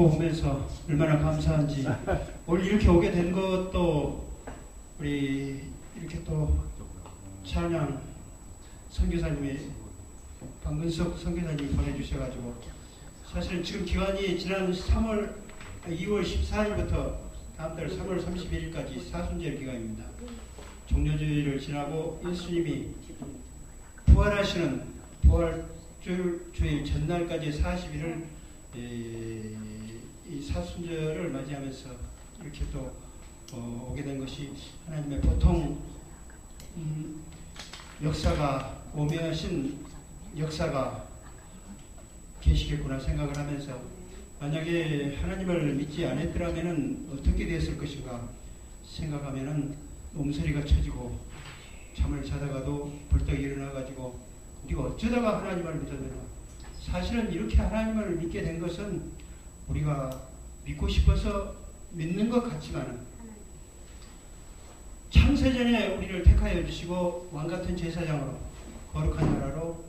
듣고 오면서 얼마나 감사한지 오늘 이렇게 오게 된 것도 우리 이렇게 또 찬양 선교사님이 박근석 선교사님이 보내주셔가지고 사실은 지금 기간이 지난 2월 14일부터 다음 달 3월 31일까지 사순절 기간입니다. 종려주의를 지나고 예수님이 부활하시는 부활주일 전날까지 40일을 이 사순절을 맞이하면서 이렇게 또 오게 된 것이 하나님의 보통 역사가 오묘하신 역사가 계시겠구나 생각을 하면서 만약에 하나님을 믿지 않았더라면 어떻게 됐을 것인가 생각하면은 몸서리가 쳐지고 잠을 자다가도 벌떡 일어나가지고 우리가 어쩌다가 하나님을 믿었느냐. 사실은 이렇게 하나님을 믿게 된 것은 우리가 믿고 싶어서 믿는 것 같지만은 창세전에 우리를 택하여 주시고 왕같은 제사장으로 거룩한 나라로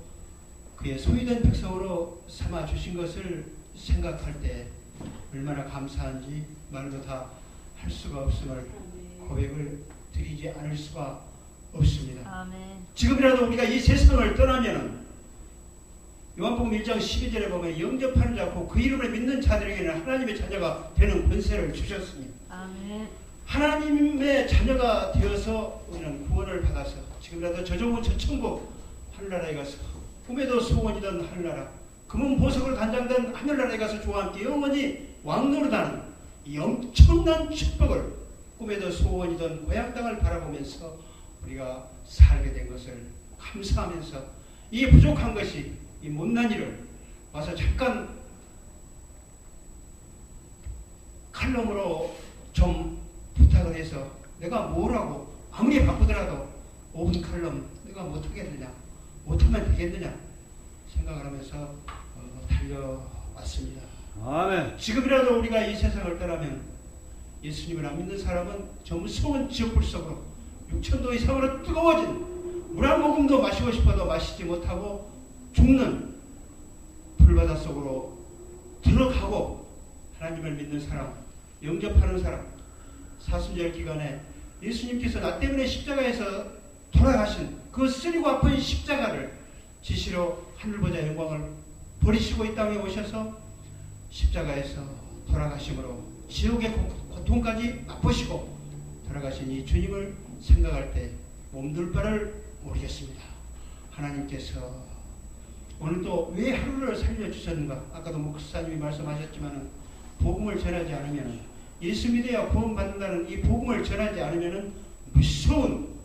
그의 소유된 백성으로 삼아 주신 것을 생각할 때 얼마나 감사한지 말로 다 할 수가 없음을 고백을 드리지 않을 수가 없습니다. 아멘. 지금이라도 우리가 이 세상을 떠나면은 요한복음 1장 12절에 보면 영접하는 자고 그 이름을 믿는 자들에게는 하나님의 자녀가 되는 권세를 주셨습니다. 아멘. 하나님의 자녀가 되어서 우리는 구원을 받아서 지금이라도 저 좋은 저 천국 하늘나라에 가서 꿈에도 소원이던 하늘나라 금은 보석을 단장된 하늘나라에 가서 주와 함께 영원히 왕노릇하는 이 엄청난 축복을 꿈에도 소원이던 고향 땅을 바라보면서 우리가 살게 된 것을 감사하면서 이 부족한 것이 이 못난 일을 와서 잠깐 칼럼으로 좀 부탁을 해서 내가 뭐라고 아무리 바쁘더라도 5분 칼럼 내가 못하겠느냐 못하면 되겠느냐 생각을 하면서 달려왔습니다. 아멘. 지금이라도 우리가 이 세상을 떠나면 예수님을 안 믿는 사람은 저 무서운 지옥불 속으로 6,000도 이상으로 뜨거워진 물 한 모금도 마시고 싶어도 마시지 못하고 죽는 불바다 속으로 들어가고 하나님을 믿는 사람, 영접하는 사람, 사순절 기간에 예수님께서 나 때문에 십자가에서 돌아가신 그 쓰리고 아픈 십자가를 지시로 하늘보다 영광을 버리시고 이 땅에 오셔서 십자가에서 돌아가심으로 지옥의 고통까지 맛보시고 돌아가신 이 주님을 생각할 때 몸둘 바를 모르겠습니다. 하나님께서 오늘 또 왜 하루를 살려주셨는가? 아까도 목사님이 말씀하셨지만 복음을 전하지 않으면 예수 믿어야 구원받는다는 이 복음을 전하지 않으면 무서운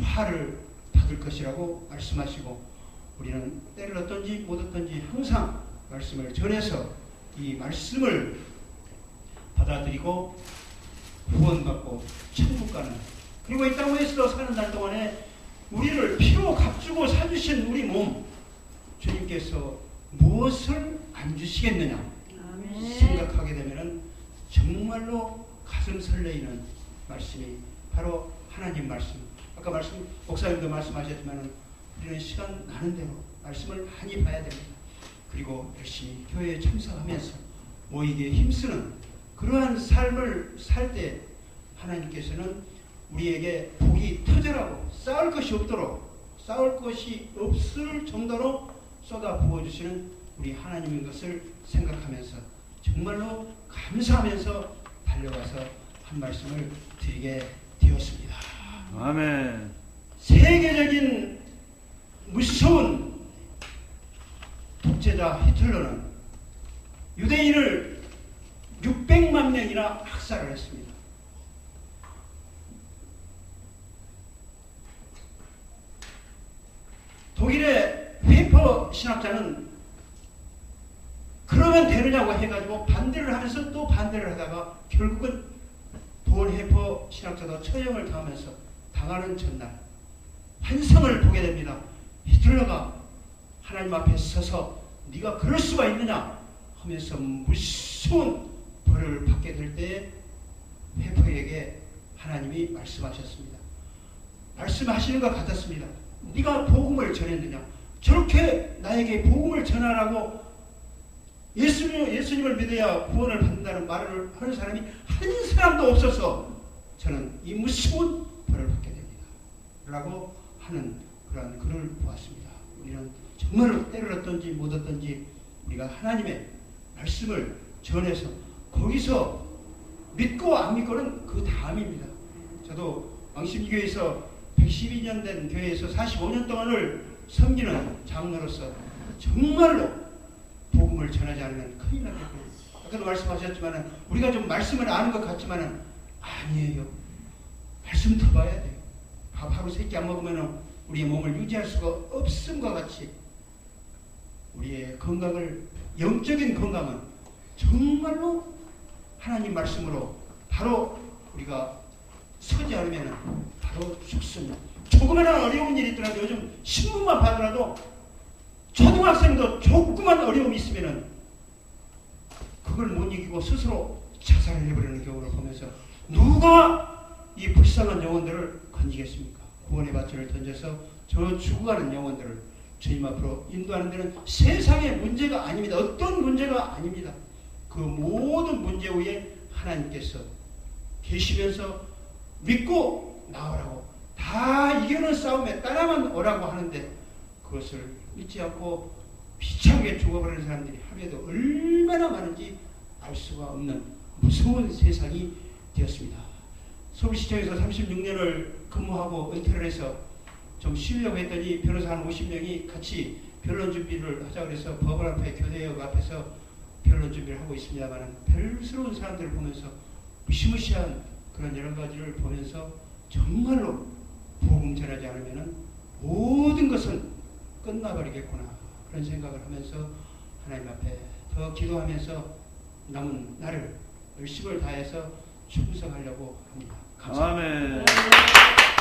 화를 받을 것이라고 말씀하시고 우리는 때를 얻든지 못 얻든지 항상 말씀을 전해서 이 말씀을 받아들이고 구원받고 천국 가는 그리고 이 땅에서 사는 날 동안에 우리를 피로 값주고 사주신 우리 몸 주님께서 무엇을 안 주시겠느냐 아멘. 생각하게 되면 정말로 가슴 설레이는 말씀이 바로 하나님 말씀. 아까 목사님도 말씀하셨지만 우리는 시간 나는 대로 말씀을 많이 봐야 됩니다. 그리고 열심히 교회에 참석하면서 모이기에 힘쓰는 그러한 삶을 살 때 하나님께서는 우리에게 복이 터져라고 쌓을 것이 없도록 쌓을 것이 없을 정도로 쏟아 부어주시는 우리 하나님인 것을 생각하면서 정말로 감사하면서 달려가서 한 말씀을 드리게 되었습니다. 아멘. 세계적인 무서운 독재자 히틀러는 유대인을 600만 명이나 학살을 했습니다. 독일의 회퍼 신학자는 그러면 되느냐고 해가지고 반대를 하면서 또 반대를 하다가 결국은 본 회퍼 신학자도 처형을 당하면서 당하는 전날 환상을 보게 됩니다. 히틀러가 하나님 앞에 서서 네가 그럴 수가 있느냐 하면서 무서운 벌을 받게 될 때에 회퍼에게 하나님이 말씀하셨습니다. 말씀하시는 것 같았습니다. 네가 복음을 전했느냐? 저렇게 나에게 복음을 전하라고 예수님을 믿어야 구원을 받는다는 말을 하는 사람이 한 사람도 없어서 저는 이 무서운 벌을 받게 됩니다. 라고 하는 그런 글을 보았습니다. 우리는 정말로 때를 얻든지 못 얻든지 우리가 하나님의 말씀을 전해서 거기서 믿고 안 믿고는 그 다음입니다. 저도 왕십리교에서 112년 된 교회에서 45년 동안을 섬기는 장로로서 정말로 복음을 전하지 않으면 큰일 나겠고요. 아까도 말씀하셨지만 우리가 좀 말씀을 아는 것 같지만 아니에요. 말씀 더 봐야 돼요. 밥 하루 3끼 안 먹으면 우리의 몸을 유지할 수가 없음과 같이 우리의 건강을, 영적인 건강은 정말로 하나님 말씀으로 바로 우리가 서지 않으면 바로 죽습니다. 조그마한 어려운 일이 있더라도 요즘 신문만 봐더라도 초등학생도 조그만 어려움이 있으면 그걸 못 이기고 스스로 자살을 해버리는 경우를 보면서 누가 이 불쌍한 영혼들을 건지겠습니까? 구원의 밧줄을 던져서 저 죽어가는 영혼들을 주님 앞으로 인도하는 데는 세상의 문제가 아닙니다. 어떤 문제가 아닙니다. 그 모든 문제 위에 하나님께서 계시면서 믿고 나오라고, 다 이겨는 싸움에 따라만 오라고 하는데 그것을 믿지 않고 비참하게 죽어버리는 사람들이 하루에도 얼마나 많은지 알 수가 없는 무서운 세상이 되었습니다. 서울시청에서 36년을 근무하고 은퇴를 해서 좀 쉬려고 했더니 변호사 한 50명이 같이 변론 준비를 하자 그래서 법원 앞에 교대역 앞에서 변론 준비를 하고 있습니다만 별스러운 사람들을 보면서 무시무시한 그런 여러 가지를 보면서 정말로 복음 전하지 않으면 모든 것은 끝나버리겠구나 그런 생각을 하면서 하나님 앞에 더 기도하면서 남은 날을 열심을 다해서 충성하려고 합니다. 감사합니다. 아멘.